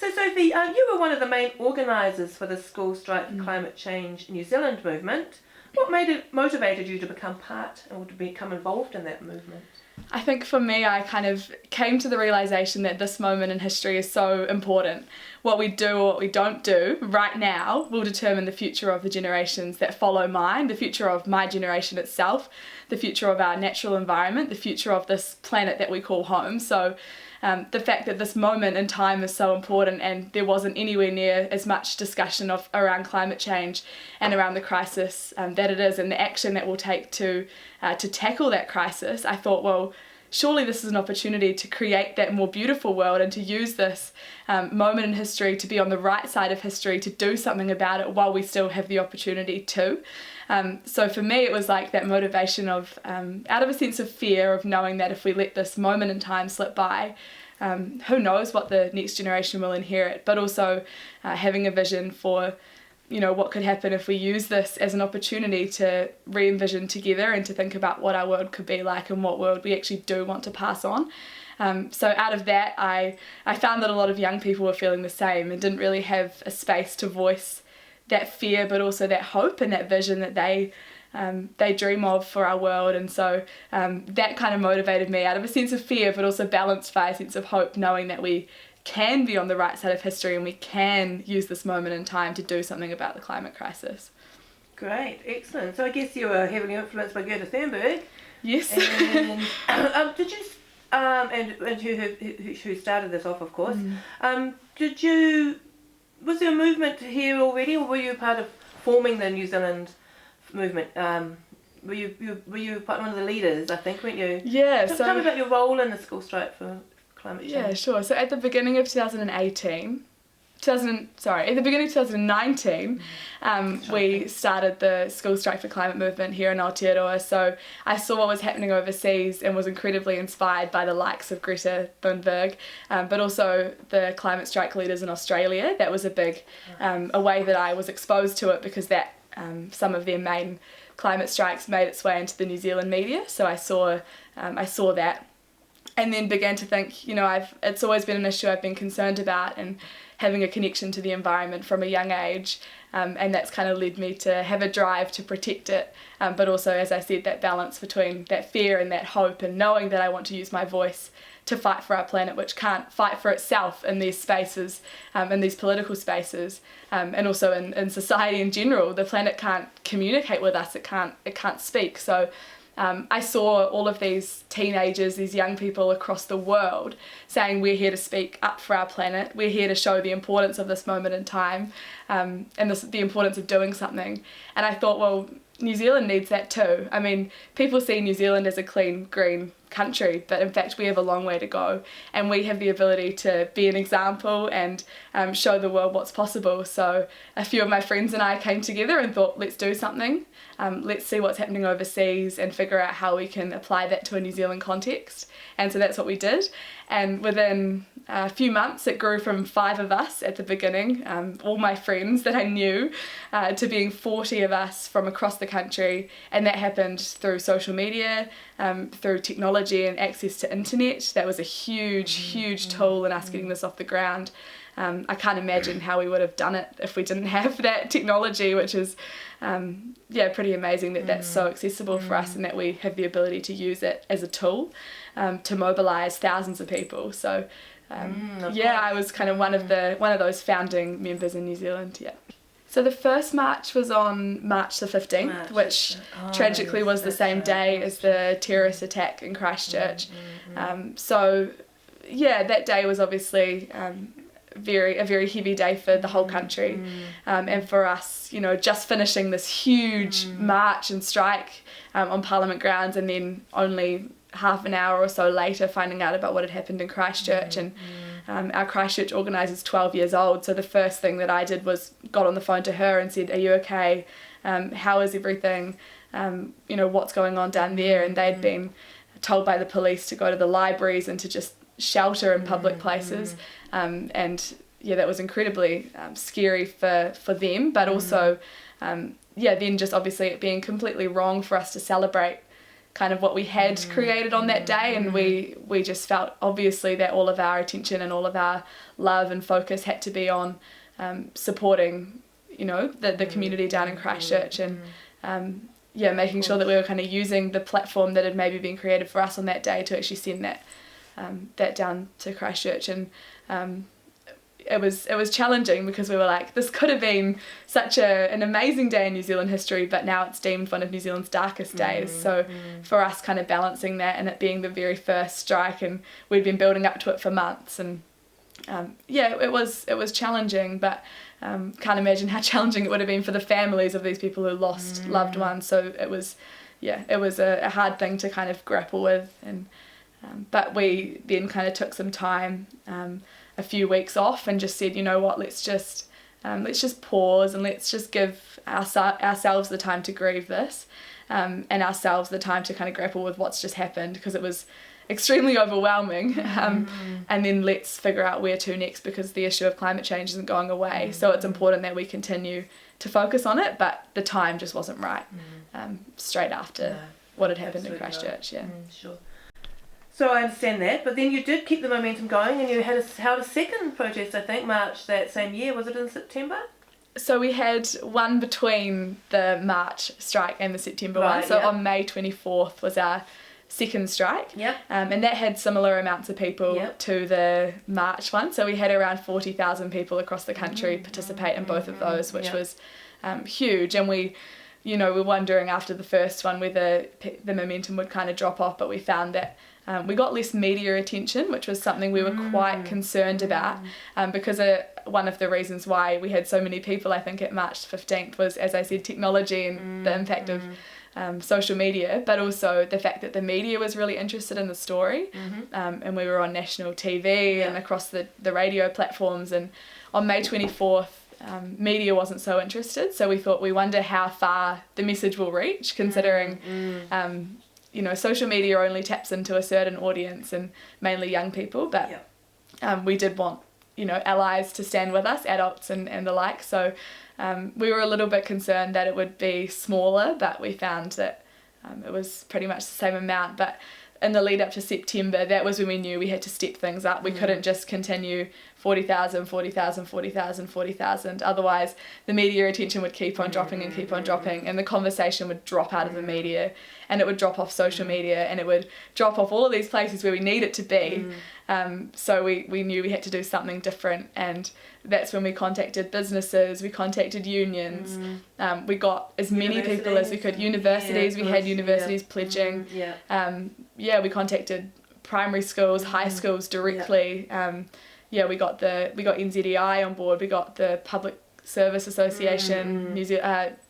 So Sophie, you were one of the main organisers for the School Strike for Climate Change New Zealand movement. What motivated you to become part or to become involved in that movement? I think for me, I kind of came to the realisation that this moment in history is so important. What we do or what we don't do right now will determine the future of the generations that follow mine, the future of my generation itself, the future of our natural environment, the future of this planet that we call home. So the fact that this moment in time is so important, and there wasn't anywhere near as much discussion around climate change and around the crisis that it is and the action that we'll take to tackle that crisis, I thought, well, surely this is an opportunity to create that more beautiful world and to use this moment in history to be on the right side of history, to do something about it while we still have the opportunity to. So for me, it was like that motivation of, out of a sense of fear of knowing that if we let this moment in time slip by, who knows what the next generation will inherit, but also having a vision for, you know, what could happen if we use this as an opportunity to re-envision together and to think about what our world could be like and what world we actually do want to pass on. So out of that, I found that a lot of young people were feeling the same and didn't really have a space to voice that fear, but also that hope and that vision that they dream of for our world. And so that kind of motivated me out of a sense of fear, but also balanced by a sense of hope, knowing that we can be on the right side of history and we can use this moment in time to do something about the climate crisis. Great, excellent. So I guess you were heavily influenced by Greta Thunberg. Yes. And did you, and who started this off, of course. Was there a movement here already, or were you part of forming the New Zealand movement? Were you part of one of the leaders, I think, weren't you? Yeah. Tell me about your role in the School Strike for Climate Change. Yeah, sure. So at the beginning of 2019, we started the School Strike for Climate movement here in Aotearoa. So I saw what was happening overseas and was incredibly inspired by the likes of Greta Thunberg, but also the climate strike leaders in Australia. That was a big a way that I was exposed to it, because that some of their main climate strikes made its way into the New Zealand media. So I saw that, and then began to think, you know, it's always been an issue I've been concerned about, and having a connection to the environment from a young age, and that's kind of led me to have a drive to protect it, but also, as I said, that balance between that fear and that hope, and knowing that I want to use my voice to fight for our planet, which can't fight for itself in these spaces, in these political spaces, and also in society in general. The planet can't communicate with us, it can't speak. So I saw all of these teenagers, these young people across the world saying, we're here to speak up for our planet, we're here to show the importance of this moment in time, and the importance of doing something. And I thought, well, New Zealand needs that too. I mean, people see New Zealand as a clean, green country, but in fact we have a long way to go, and we have the ability to be an example and show the world what's possible. So a few of my friends and I came together and thought, let's do something. Let's see what's happening overseas and figure out how we can apply that to a New Zealand context. And so that's what we did. And within a few months, it grew from 5 of us at the beginning, all my friends that I knew, to being 40 of us from across the country. And that happened through social media, through technology and access to internet. That was a huge tool in us getting this off the ground. I can't imagine how we would have done it if we didn't have that technology, which is pretty amazing that that's so accessible for us, and that we have the ability to use it as a tool to mobilise thousands of people. So I was kind of one of those founding members in New Zealand. Yeah. So the first march was on March the 15th, which tragically was the same day as the terrorist attack in Christchurch. That day was obviously a very heavy day for the whole country, and for us, you know, just finishing this huge march and strike on Parliament grounds, and then only half an hour or so later finding out about what had happened in Christchurch. And our Christchurch organiser's 12 years old, so the first thing that I did was got on the phone to her and said, are you okay? How is everything? You know, what's going on down there? And they'd been told by the police to go to the libraries and to just shelter in public places. And that was incredibly scary for them, but also then just obviously it being completely wrong for us to celebrate kind of what we had created on that day, and we just felt obviously that all of our attention and all of our love and focus had to be on supporting, you know, the community down in Christchurch, and making sure that we were kind of using the platform that had maybe been created for us on that day to actually send that down to Christchurch. And it was challenging, because we were like, this could have been such an amazing day in New Zealand history, but now it's deemed one of New Zealand's darkest days. So for us, kind of balancing that, and it being the very first strike, and we'd been building up to it for months, and it was challenging, but can't imagine how challenging it would have been for the families of these people who lost loved ones. So it was a hard thing to kind of grapple with, and but we then kind of took some time, a few weeks off, and just said, you know what, let's just pause, and let's just give ourselves the time to grieve this, and ourselves the time to kind of grapple with what's just happened, because it was extremely overwhelming, and then let's figure out where to next, because the issue of climate change isn't going away. So it's important that we continue to focus on it, but the time just wasn't right, straight after what had happened in Christchurch. Sure. So I understand that, but then you did keep the momentum going, and you held a second protest, I think, March that same year. Was it in September? So we had one between the March strike and the September one. So on May 24th was our second strike. And that had similar amounts of people to the March one. So we had around 40,000 people across the country participate in both of those, which was huge. And we were wondering after the first one whether the momentum would kind of drop off, but we found that we got less media attention, which was something we were quite concerned about, because one of the reasons why we had so many people, I think, at March 15th was, as I said, technology and the impact of social media, but also the fact that the media was really interested in the story, and we were on national TV and across the radio platforms. And on May 24th, media wasn't so interested, so we wonder how far the message will reach, considering social media only taps into a certain audience, and mainly young people, but we did want allies to stand with us, adults and the like. So we were a little bit concerned that it would be smaller, but we found that it was pretty much the same amount. But in the lead up to September, that was when we knew we had to step things up. We couldn't just continue 40,000, 40,000, 40,000, 40,000. Otherwise, the media attention would keep on dropping and keep on dropping, and the conversation would drop out of the media, and it would drop off social media, and it would drop off all of these places where we need it to be. So we knew we had to do something different, and that's when we contacted businesses, we contacted unions, we got as many people as we could, universities, we had universities pledging, we contacted primary schools, high schools directly, we got NZEI on board, we got the Public Service Association,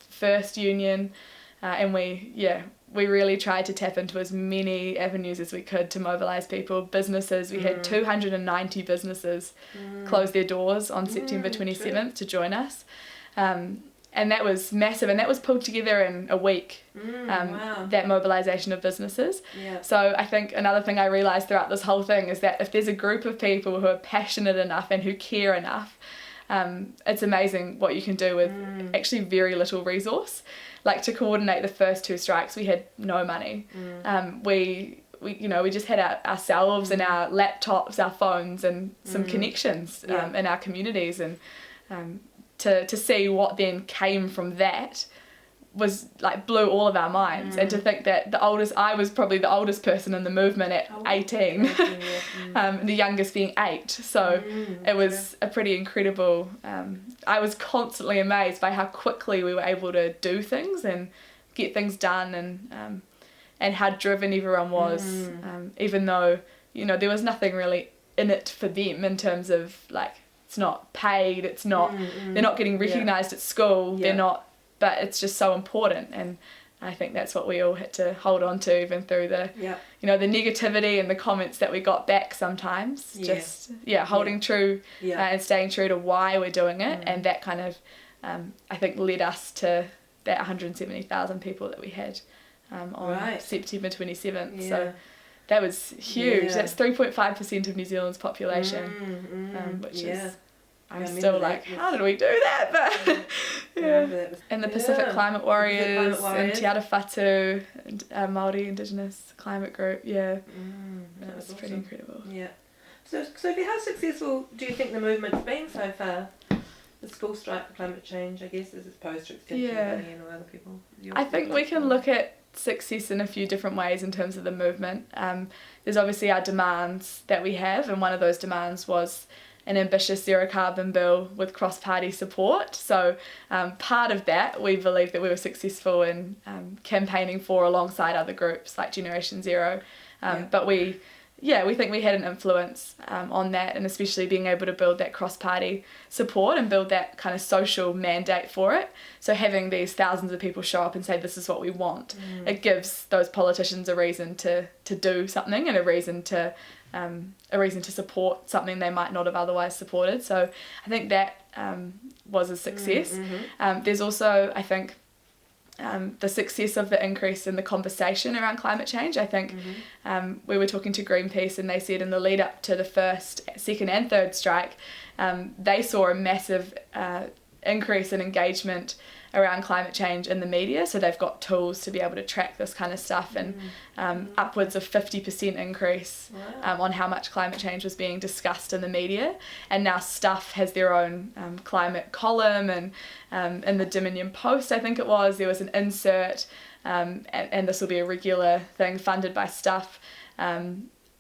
First Union, and we really tried to tap into as many avenues as we could to mobilise people. Businesses, we had 290 businesses close their doors on September 27th to join us. And that was massive, and that was pulled together in a week, that mobilisation of businesses. So I think another thing I realised throughout this whole thing is that if there's a group of people who are passionate enough and who care enough, it's amazing what you can do with actually very little resource. Like, to coordinate the first two strikes, we had no money. We just had ourselves and our laptops, our phones, and some connections in our communities, and to see what then came from that was like blew all of our minds. And to think that I was probably the oldest person in the movement at 18, the youngest being 8, so it was a pretty incredible, I was constantly amazed by how quickly we were able to do things and get things done, and how driven everyone was, even though there was nothing really in it for them in terms of, like, it's not paid, it's not they're not getting recognised at school, they're not, but it's just so important. And I think that's what we all had to hold on to, even through the the negativity and the comments that we got back sometimes. Just holding true and staying true to why we're doing it, and that kind of I think led us to that 170,000 people that we had on September 27th. So that was huge. That's 3.5% of New Zealand's population, which is I'm still like, how did we do that? But yeah. And the Pacific Climate Warriors and Te Ara Whatu, and Māori Indigenous Climate Group, that was awesome. Pretty incredible. Yeah. So, Sophie, how successful do you think the movement's been so far? The school strike for climate change, I guess, as opposed to Extinction Rebellion or other people. I think we can look at success in a few different ways in terms of the movement. There's obviously our demands that we have, and one of those demands was an ambitious zero carbon bill with cross-party support. So part of that we believe that we were successful in campaigning for alongside other groups like Generation Zero. But we think we had an influence on that, and especially being able to build that cross-party support and build that kind of social mandate for it. So having these thousands of people show up and say, this is what we want, it gives those politicians a reason to do something, and a reason to support something they might not have otherwise supported. So I think that was a success. There's also, I think, the success of the increase in the conversation around climate change. I think we were talking to Greenpeace, and they said in the lead up to the first, second and third strike, they saw a massive increase in engagement around climate change in the media. So they've got tools to be able to track this kind of stuff, and upwards of 50% increase on how much climate change was being discussed in the media. And now Stuff has their own climate column, and in the Dominion Post, I think it was, there was an insert, and this will be a regular thing funded by Stuff,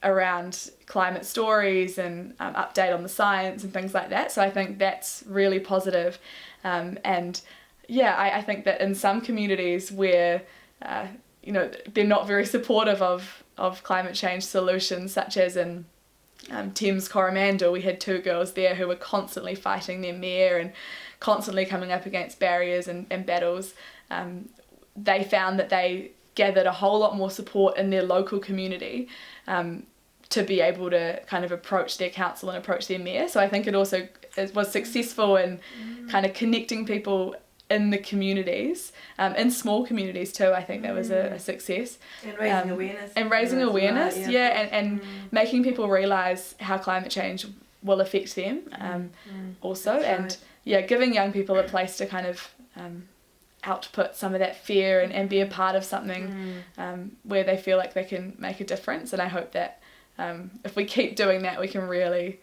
around climate stories and update on the science and things like that. So I think that's really positive. I think that in some communities where they're not very supportive of climate change solutions, such as in Thames Coromandel, we had 2 girls there who were constantly fighting their mayor and constantly coming up against barriers and battles. They found that they gathered a whole lot more support in their local community to be able to kind of approach their council and approach their mayor. So I think it was successful in kind of connecting people in the communities, in small communities too. I think that was a success. And raising awareness. And raising awareness, and making people realise how climate change will affect them also. That's and giving young people a place to kind of output some of that fear and be a part of something where they feel like they can make a difference. And I hope that if we keep doing that, we can really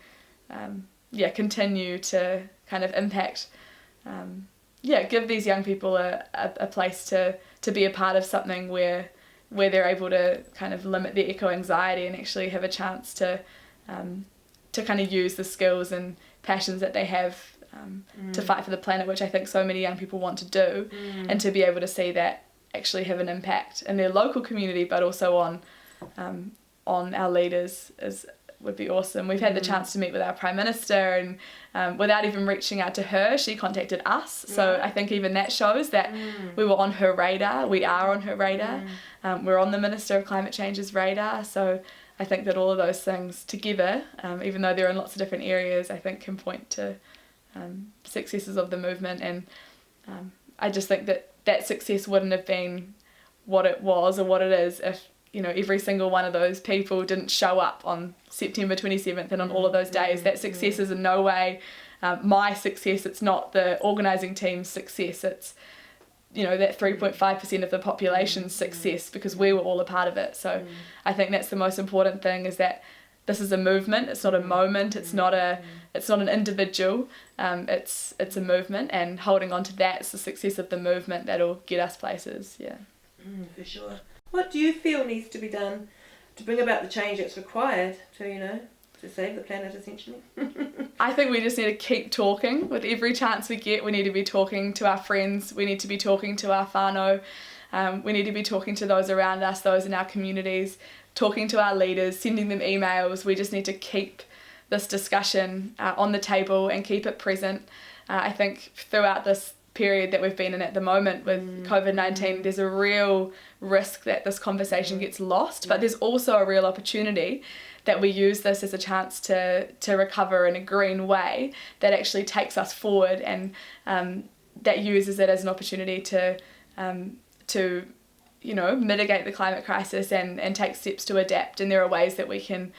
continue to kind of impact, give these young people a place to be a part of something where they're able to kind of limit their eco-anxiety and actually have a chance to kind of use the skills and passions that they have to fight for the planet, which I think so many young people want to do, and to be able to see that actually have an impact in their local community, but also on our leaders would be awesome. We've had the chance to meet with our Prime Minister, and without even reaching out to her, she contacted us. So I think even that shows that we were on her radar. We are on her radar. We're on the Minister of Climate Change's radar. So I think that all of those things together, even though they're in lots of different areas, I think can point to successes of the movement. And I just think that success wouldn't have been what it was or what it is if every single one of those people didn't show up on September 27th and on all of those days. That success is in no way my success. It's not the organising team's success. It's that 3.5% of the population's success, because we were all a part of it. So I think that's the most important thing, is that this is a movement. It's not a moment. It's not an individual. It's a movement, and holding on to that is the success of the movement that'll get us places. Yeah. For sure. What do you feel needs to be done to bring about the change that's required to save the planet, essentially? I think we just need to keep talking. With every chance we get, we need to be talking to our friends. We need to be talking to our whānau. We need to be talking to those around us, those in our communities, talking to our leaders, sending them emails. We just need to keep this discussion on the table and keep it present. I think throughout this period that we've been in at the moment with COVID-19, there's a real risk that this conversation gets lost, but there's also a real opportunity that we use this as a chance to recover in a green way that actually takes us forward, and that uses it as an opportunity to mitigate the climate crisis and take steps to adapt. And there are ways that we can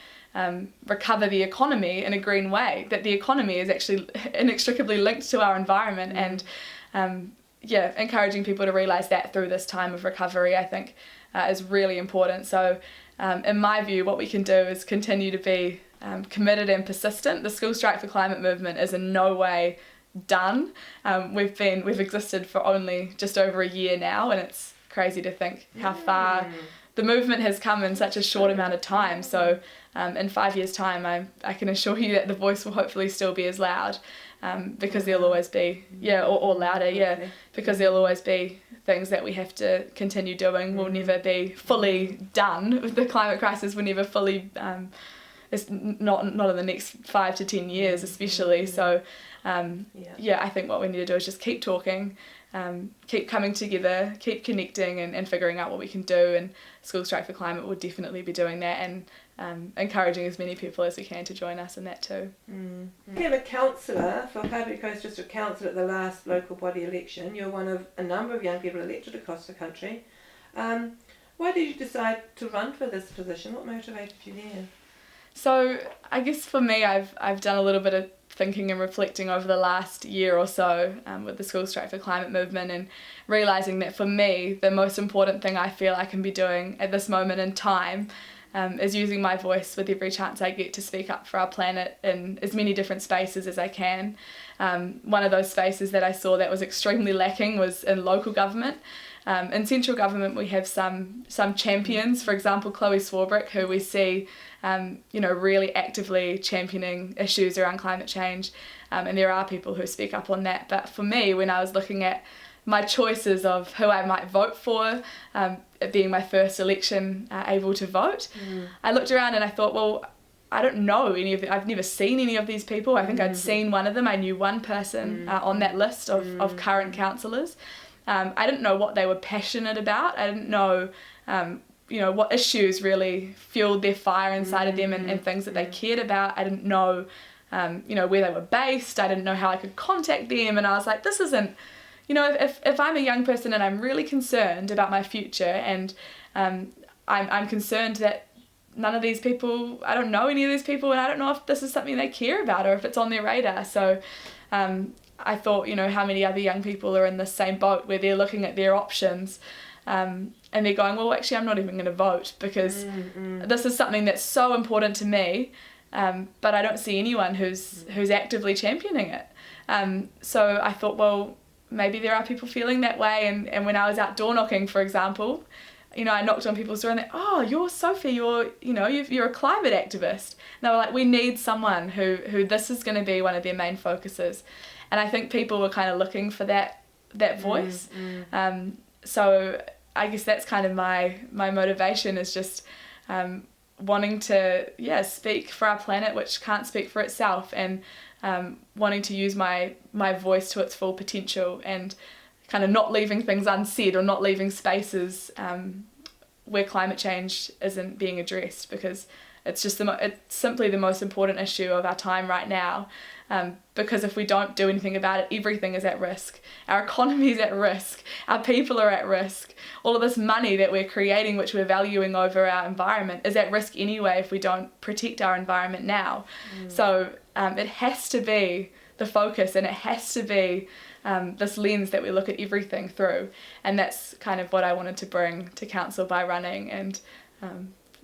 recover the economy in a green way, that the economy is actually inextricably linked to our environment. And encouraging people to realise that through this time of recovery, I think, is really important. So in my view, what we can do is continue to be committed and persistent. The School Strike for Climate movement is in no way done. We've existed for only just over a year now, and it's crazy to think how far the movement has come in such a short amount of time. So in 5 years' time, I can assure you that the voice will hopefully still be as loud, because there'll always be, or louder, because there'll always be things that we have to continue doing. We'll never be fully done with the climate crisis. We'll never fully, it's not in the next 5 to 10 years especially. So I think what we need to do is just keep talking, keep coming together, keep connecting and figuring out what we can do, and School Strike for Climate will definitely be doing that, and encouraging as many people as we can to join us in that too. You have a councillor for Kaipeki Coast District Council at the last local body election. You're one of a number of young people elected across the country. Why did you decide to run for this position? What motivated you there? So I guess for me, I've done a little bit of thinking and reflecting over the last year or so with the School Strike for Climate movement, and realising that for me, the most important thing I feel I can be doing at this moment in time is using my voice with every chance I get to speak up for our planet in as many different spaces as I can. One of those spaces that I saw that was extremely lacking was in local government. In central government, we have some champions, for example, Chloe Swarbrick, who we see really actively championing issues around climate change, and there are people who speak up on that. But for me, when I was looking at my choices of who I might vote for, it being my first election able to vote, I looked around and I thought, well, I don't know any of them. I've never seen any of these people. I think I'd seen one of them. I knew one person on that list of current councillors. I didn't know what they were passionate about. I didn't know what issues really fueled their fire inside of them, and things that they cared about. I didn't know where they were based. I didn't know how I could contact them, and I was like, this isn't, if I'm a young person and I'm really concerned about my future, and I'm concerned that none of these people, I don't know any of these people, and I don't know if this is something they care about or if it's on their radar. So I thought, how many other young people are in the same boat where they're looking at their options and they're going, well, actually, I'm not even going to vote because this is something that's so important to me, but I don't see anyone who's actively championing it. So I thought, well, maybe there are people feeling that way. And when I was out door knocking, for example, I knocked on people's door and they're, oh, you're Sophie, you're a climate activist. And they were like, we need someone who this is going to be one of their main focuses. And I think people were kind of looking for that voice. So I guess that's kind of my motivation, is just wanting to speak for our planet, which can't speak for itself, and wanting to use my voice to its full potential, and kind of not leaving things unsaid or not leaving spaces where climate change isn't being addressed, because it's just it's simply the most important issue of our time right now. Because if we don't do anything about it, everything is at risk. Our economy is at risk. Our people are at risk. All of this money that we're creating, which we're valuing over our environment, is at risk anyway if we don't protect our environment now. So it has to be the focus, and it has to be this lens that we look at everything through. And that's kind of what I wanted to bring to council by running. And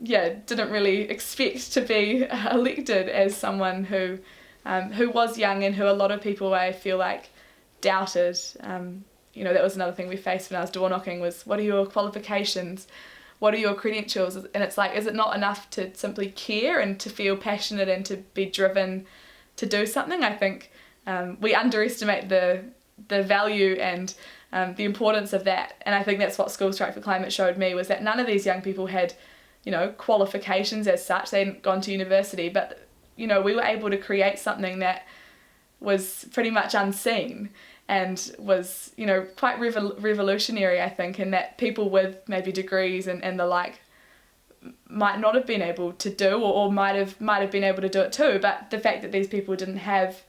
didn't really expect to be elected as someone who was young, and who a lot of people, I feel like, doubted. That was another thing we faced when I was door knocking, was, what are your qualifications? What are your credentials? And it's like, is it not enough to simply care and to feel passionate and to be driven to do something? I think we underestimate the value and the importance of that. And I think that's what School Strike for Climate showed me, was that none of these young people had, qualifications as such. They hadn't gone to university, but we were able to create something that was pretty much unseen, and was, quite revolutionary, I think, and that people with maybe degrees and the like might not have been able to do, or might have been able to do it too. But the fact that these people didn't have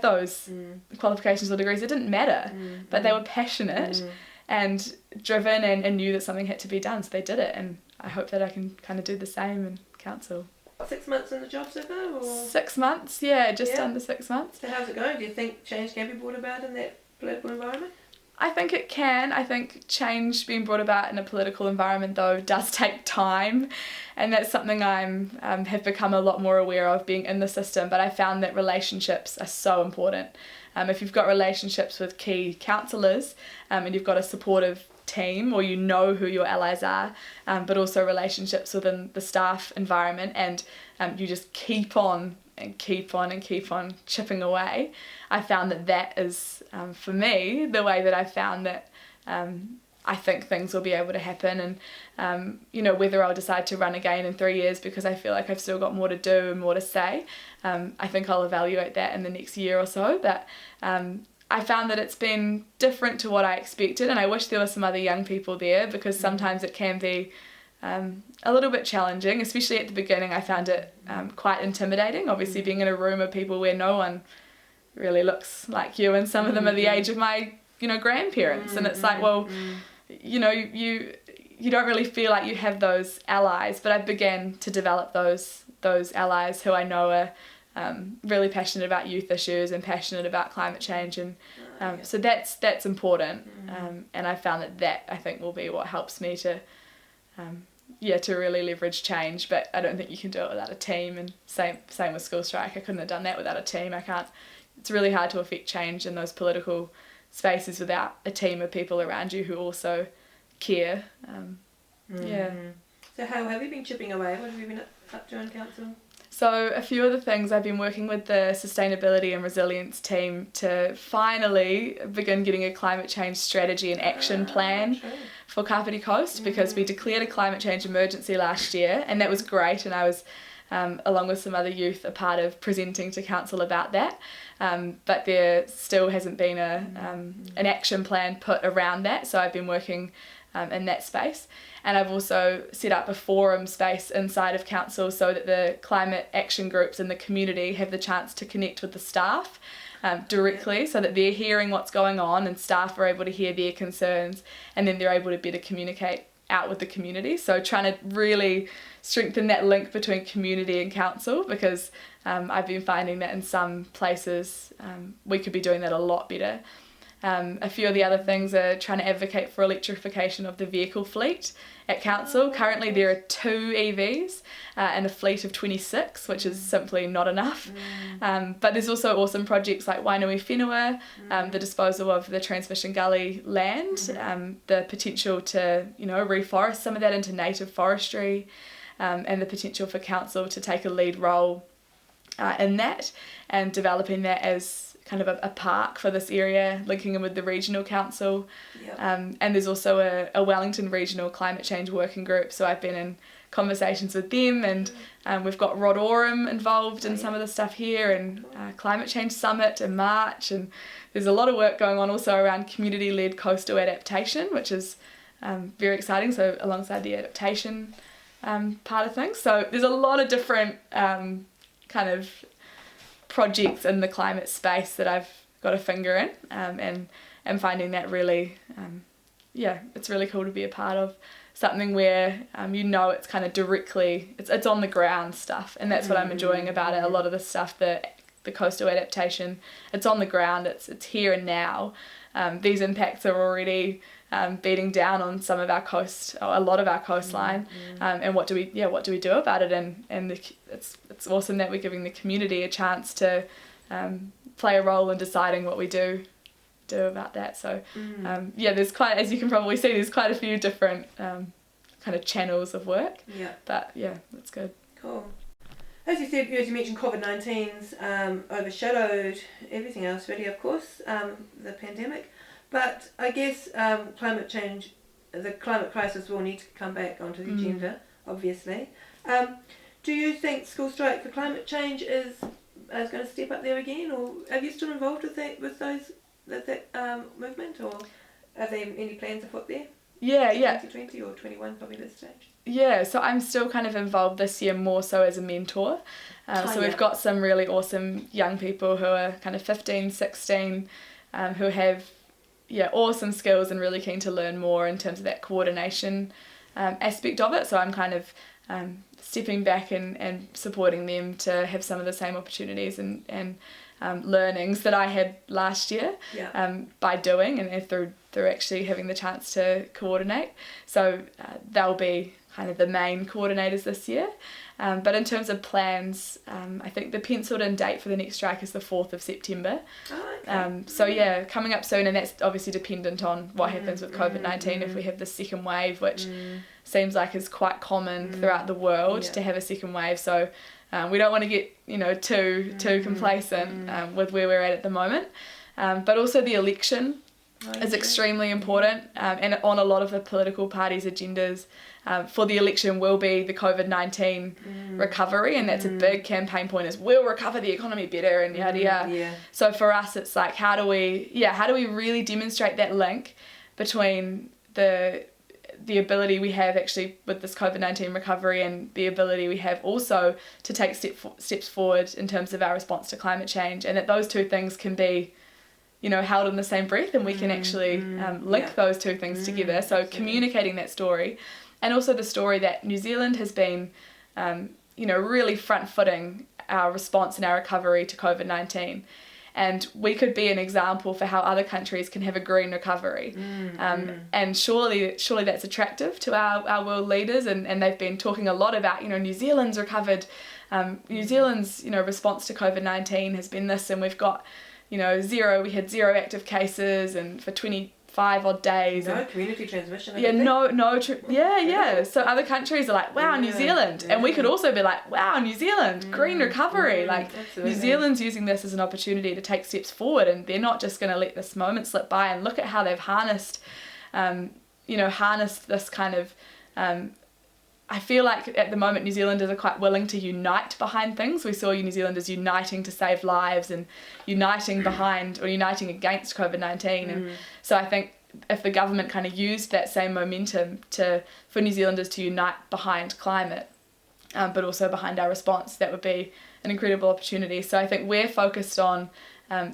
those qualifications or degrees, it didn't matter. But they were passionate, and driven and knew that something had to be done, so they did it, and I hope that I can kind of do the same in council. 6 months in the job so far? Or? 6 months, yeah, just under 6 months. So how's it going? Do you think change can be brought about in that political environment? I think it can. I think change being brought about in a political environment, though, does take time, and that's something I'm have become a lot more aware of being in the system. But I found that relationships are so important. If you've got relationships with key councillors, and you've got a supportive team, or you know who your allies are, but also relationships within the staff environment, and you just keep on and keep on and keep on chipping away, I found that is, for me, the way that I found that I think things will be able to happen. And whether I'll decide to run again in 3 years because I feel like I've still got more to do and more to say, I think I'll evaluate that in the next year or so. But I found that it's been different to what I expected, and I wish there were some other young people there, because sometimes it can be a little bit challenging, especially at the beginning. I found it quite intimidating, obviously being in a room of people where no one really looks like you, and some of them are the age of my grandparents, and it's like, well, you don't really feel like you have those allies, but I began to develop those allies who I know are really passionate about youth issues and passionate about climate change, and so that's important, and I found that I think will be what helps me to really leverage change. But I don't think you can do it without a team, and same with School Strike. I couldn't have done that without a team. It's really hard to affect change in those political spaces without a team of people around you who also care. So how have you been chipping away? What have you been up to in council? So a few of the things, I've been working with the Sustainability and Resilience team to finally begin getting a climate change strategy and action plan for Kapiti Coast, because we declared a climate change emergency last year, and that was great, and I was, along with some other youth, a part of presenting to council about that, but there still hasn't been an action plan put around that, so I've been working in that space. And I've also set up a forum space inside of council so that the climate action groups in the community have the chance to connect with the staff directly, so that they're hearing what's going on and staff are able to hear their concerns, and then they're able to better communicate out with the community. So trying to really strengthen that link between community and council, because I've been finding that in some places we could be doing that a lot better. A few of the other things are trying to advocate for electrification of the vehicle fleet at council. Currently there are 2 EVs and a fleet of 26, which is simply not enough. But there's also awesome projects like Wainui Whenua, the disposal of the transmission gully land, the potential to reforest some of that into native forestry, and the potential for council to take a lead role in that, and developing that as kind of a park for this area, linking in with the regional council. And there's also a Wellington Regional Climate Change Working Group, so I've been in conversations with them, and we've got Rod Oram involved in some of the stuff here, and Climate Change Summit in March, and there's a lot of work going on also around community-led coastal adaptation, which is very exciting, so alongside the adaptation part of things. So there's a lot of different kind of projects in the climate space that I've got a finger in, and finding that really, it's really cool to be a part of something where it's kind of directly, it's on the ground stuff, and that's what I'm enjoying about it. A lot of the stuff, the coastal adaptation, it's on the ground, it's here and now. These impacts are already beating down on some of our coast, or a lot of our coastline, and what do we do about it? And it's awesome that we're giving the community a chance to play a role in deciding what we do about that. So there's quite, as you can probably see, there's quite a few different kind of channels of work. But that's good. Cool. As you said, as you mentioned, COVID-19's overshadowed everything else really, of course, the pandemic. But I guess climate change, the climate crisis will need to come back onto the agenda, obviously. Do you think School Strike for Climate Change is going to step up there again, or are you still involved with that movement, or are there any plans afoot there? 2020 or 21 probably this stage. Yeah, so I'm still kind of involved this year more so as a mentor. So we've got some really awesome young people who are kind of 15, 16, who have awesome skills and really keen to learn more in terms of that coordination aspect of it. So I'm kind of stepping back and supporting them to have some of the same opportunities and learnings that I had last year by doing and through actually having the chance to coordinate. So they'll be kind of the main coordinators this year. But in terms of plans, I think the penciled in date for the next strike is the 4th of September. Oh, okay. So coming up soon, and that's obviously dependent on what happens with COVID-19, if we have the second wave, which seems like is quite common throughout the world to have a second wave. So we don't want to get too complacent with where we're at the moment. But also the election is extremely important, and on a lot of the political parties' agendas for the election will be the COVID-19 recovery, and that's a big campaign point, is we'll recover the economy better and yada yada. Yeah. So for us it's like how do we really demonstrate that link between the ability we have actually with this COVID-19 recovery and the ability we have also to take steps forward in terms of our response to climate change, and that those two things can be held in the same breath, and we can actually link those two things together. So communicating that story, and also the story that New Zealand has been, really front-footing our response and our recovery to COVID-19. And we could be an example for how other countries can have a green recovery. And surely that's attractive to our world leaders, and they've been talking a lot about, New Zealand's recovered, New Zealand's, response to COVID-19 has been this, and we've got, we had 0 active cases and for 25 odd days. No community transmission. So other countries are like, wow, New Zealand. And we could also be like, wow, New Zealand, green recovery. Absolutely. New Zealand's using this as an opportunity to take steps forward, and they're not just going to let this moment slip by. And look at how they've harnessed this kind of... I feel like at the moment New Zealanders are quite willing to unite behind things. We saw New Zealanders uniting to save lives and uniting against COVID-19. And so I think if the government kind of used that same momentum for New Zealanders to unite behind climate, but also behind our response, that would be an incredible opportunity. So I think we're focused on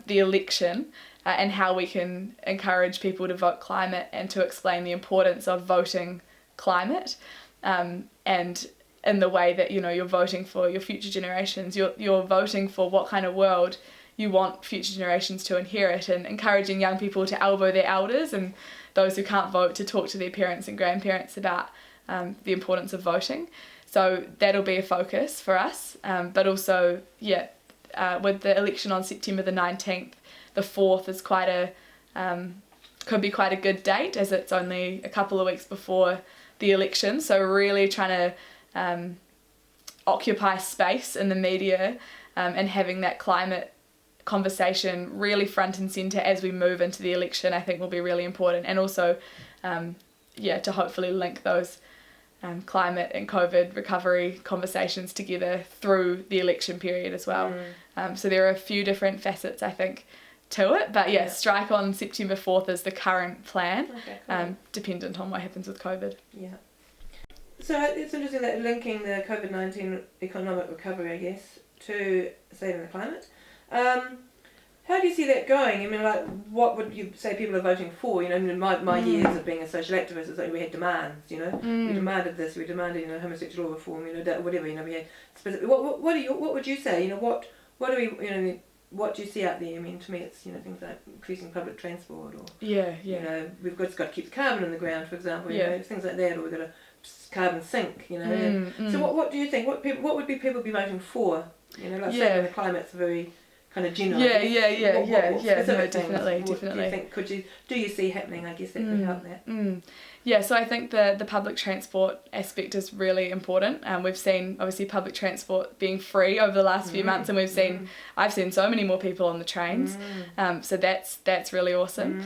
the election and how we can encourage people to vote climate and to explain the importance of voting climate. And in the way that you're voting for your future generations, you're voting for what kind of world you want future generations to inherit, and encouraging young people to elbow their elders and those who can't vote to talk to their parents and grandparents about the importance of voting. So that'll be a focus for us, but also with the election on September the 19th, the 4th is could be quite a good date, as it's only a couple of weeks before the election. So really trying to occupy space in the media and having that climate conversation really front and centre as we move into the election, I think will be really important. And also to hopefully link those climate and COVID recovery conversations together through the election period as well. So there are a few different facets, I think, to it, but strike on September 4th is the current plan. Okay, cool. Dependent on what happens with COVID. So it's interesting that linking the COVID-19 economic recovery, I guess, to saving the climate. How do you see that going? I mean, what would you say people are voting for? My years of being a social activist is like we had demands. We demanded this, we demanded homosexual reform, whatever. We had specific. What would you say? What do we what do you see out there? I mean, to me, it's things like increasing public transport, or we've got to keep the carbon in the ground, for example. Things like that, or we've got to carbon sink. So what do you think? What would people be voting for? Saving the climate's a very kind of general. No, definitely. Do you see happening? I guess that could help that. Yeah, so I think the public transport aspect is really important. We've seen obviously public transport being free over the last few months, and I've seen so many more people on the trains. So that's really awesome.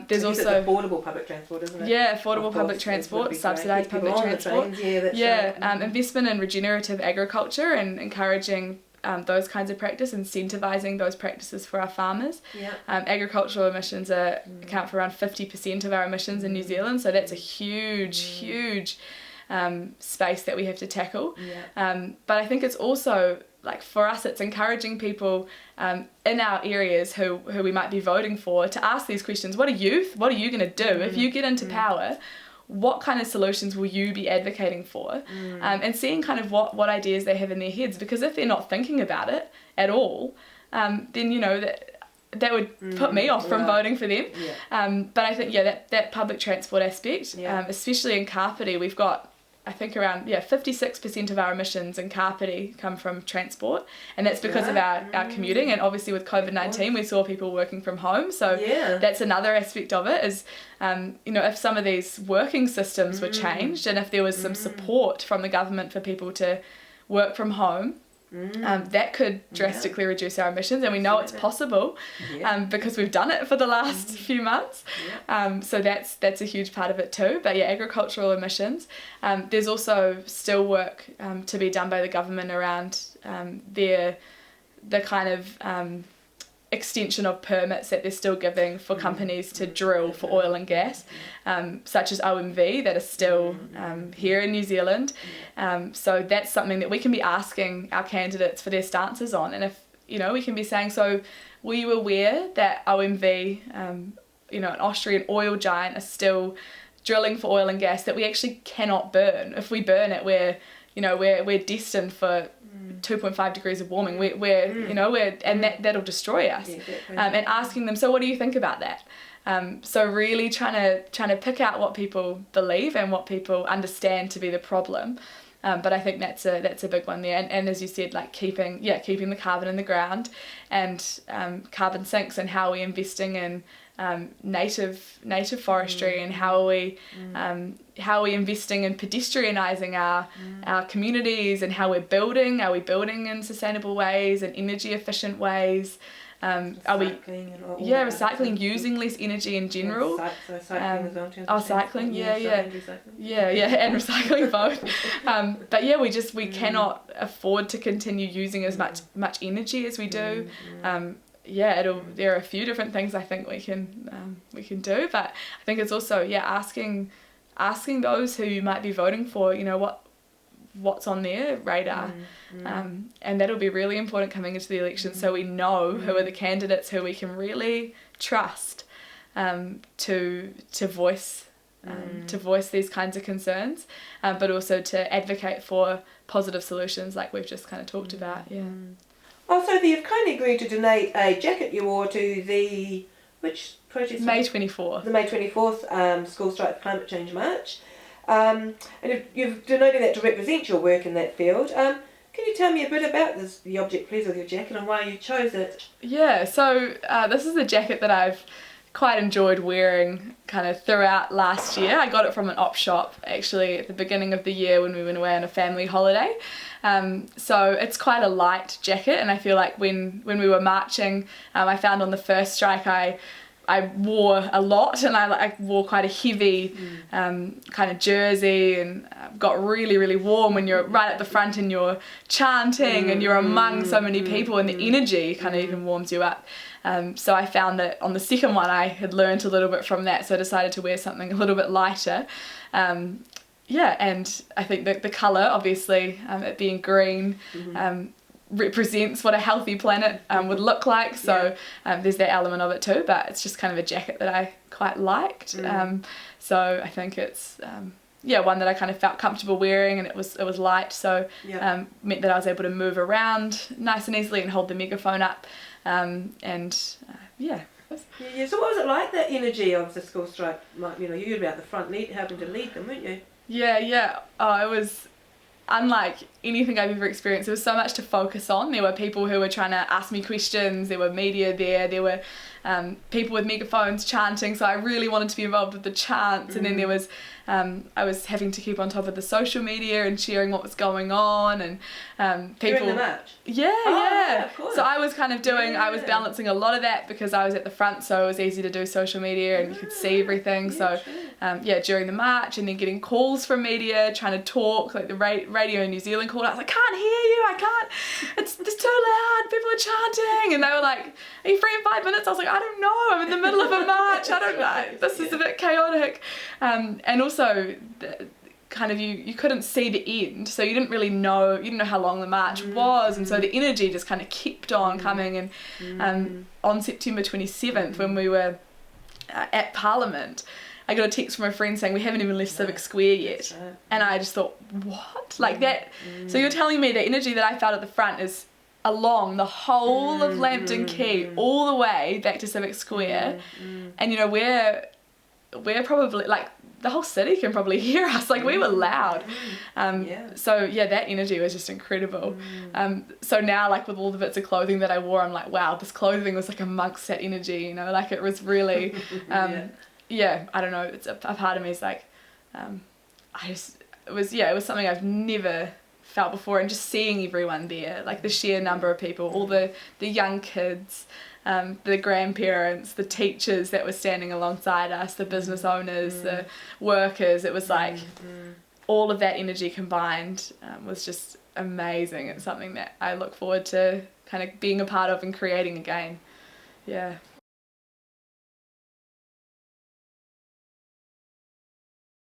There's also affordable public transport, isn't it? Yeah, affordable public transport, subsidised public transport. Investment in regenerative agriculture and encouraging those kinds of practice, incentivising those practices for our farmers. Agricultural emissions account for around 50% of our emissions in New Zealand, so that's a huge space that we have to tackle. But I think it's also like for us, it's encouraging people in our areas who we might be voting for to ask these questions. What are you going to do if you get into power? What kind of solutions will you be advocating for? And seeing kind of what ideas they have in their heads, because if they're not thinking about it at all, then that would put me off from voting for them. But I think that public transport aspect, especially in Kapiti, we've got, I think, around 56% of our emissions in Kapiti come from transport, and that's because of our commuting. And obviously with COVID-19 we saw people working from home, so that's another aspect of it is if some of these working systems were changed, and if there was some support from the government for people to work from home, that could drastically reduce our emissions, and we know it's possible because we've done it for the last few months. So that's a huge part of it too. But agricultural emissions. There's also still work to be done by the government around the kind of extension of permits that they're still giving for companies to drill for oil and gas, such as OMV, that are still here in New Zealand. So that's something that we can be asking our candidates for their stances on. And if, we can be saying, so were you aware that OMV, an Austrian oil giant, are still drilling for oil and gas that we actually cannot burn? If we burn it, we're destined for 2.5 degrees of warming. That'll destroy us. And asking them, so what do you think about that? So really trying to pick out what people believe and what people understand to be the problem. But I think that's a big one there. And as you said, like keeping the carbon in the ground, and carbon sinks, and how we're investing in native forestry, and how are we investing in pedestrianising our communities, and how are we building in sustainable ways and energy efficient ways. Recycling, using less energy in general. Cycling as well. Cycling, and recycling both. But we cannot afford to continue using as much energy as we do. There are a few different things I think we can do, but I think it's also asking those who you might be voting for, what's on their radar, and that'll be really important coming into the election, so we know who are the candidates who we can really trust to voice these kinds of concerns, but also to advocate for positive solutions like we've just kind of talked about. Oh, Sophie, you've kindly agreed to donate a jacket you wore to the, which protest? May 24th. The May 24th School Strike Climate Change March. And you've donated that to represent your work in that field. Can you tell me a bit about the object, please, of your jacket, and why you chose it? So this is a jacket that I've quite enjoyed wearing kind of throughout last year. I got it from an op shop actually at the beginning of the year when we went away on a family holiday. So it's quite a light jacket, and I feel like when we were marching, I found on the first strike I wore a lot, and I wore quite a heavy kind of jersey, and got really, really warm when you're right at the front and you're chanting and you're among so many people, and the energy kind of even warms you up. So I found that on the second one I had learned a little bit from that, so I decided to wear something a little bit lighter. And I think that the colour, obviously, it being green, represents what a healthy planet would look like, so there's that element of it too, but it's just kind of a jacket that I quite liked. So I think it's one that I kind of felt comfortable wearing, and it was light, so meant that I was able to move around nice and easily and hold the megaphone up, So what was it like, that energy of the school strike? You were about the front helping to lead them, weren't you? Oh, it was unlike anything I've ever experienced. There was so much to focus on. There were people who were trying to ask me questions, there were media there were people with megaphones chanting, so I really wanted to be involved with the chants, and then there was I was having to keep on top of the social media and sharing what was going on, and people during the march. Of course. So I was kind of I was balancing a lot of that because I was at the front, so it was easy to do social media and you could see everything. During the march, and then getting calls from media trying to talk, like the radio in New Zealand called out, I can't hear you, it's too loud, people are chanting, and they were like, are you free in 5 minutes? I was like, I don't know, I'm in the middle of a march, I don't know, this is a bit chaotic. And also kind of you couldn't see the end, so you didn't know how long the march was, and so the energy just kind of kept on coming. And on September 27th, when we were at Parliament, I got a text from a friend saying we haven't even left Civic Square yet. Right. And I just thought, what? Like that. So you're telling me the energy that I felt at the front is along the whole of Lambton Quay all the way back to Civic Square. And you know, we're probably, like, the whole city can probably hear us. Like, we were loud. So yeah, that energy was just incredible. So now, like, with all the bits of clothing that I wore, I'm like, wow, this clothing was like amongst that energy, you know, like it was really yeah, I don't know, it's a part of me is like, it was something I've never felt before, and just seeing everyone there, like the sheer number of people, all the young kids, the grandparents, the teachers that were standing alongside us, the business owners, the workers, it was like all of that energy combined was just amazing. It's something that I look forward to kind of being a part of and creating again. Yeah.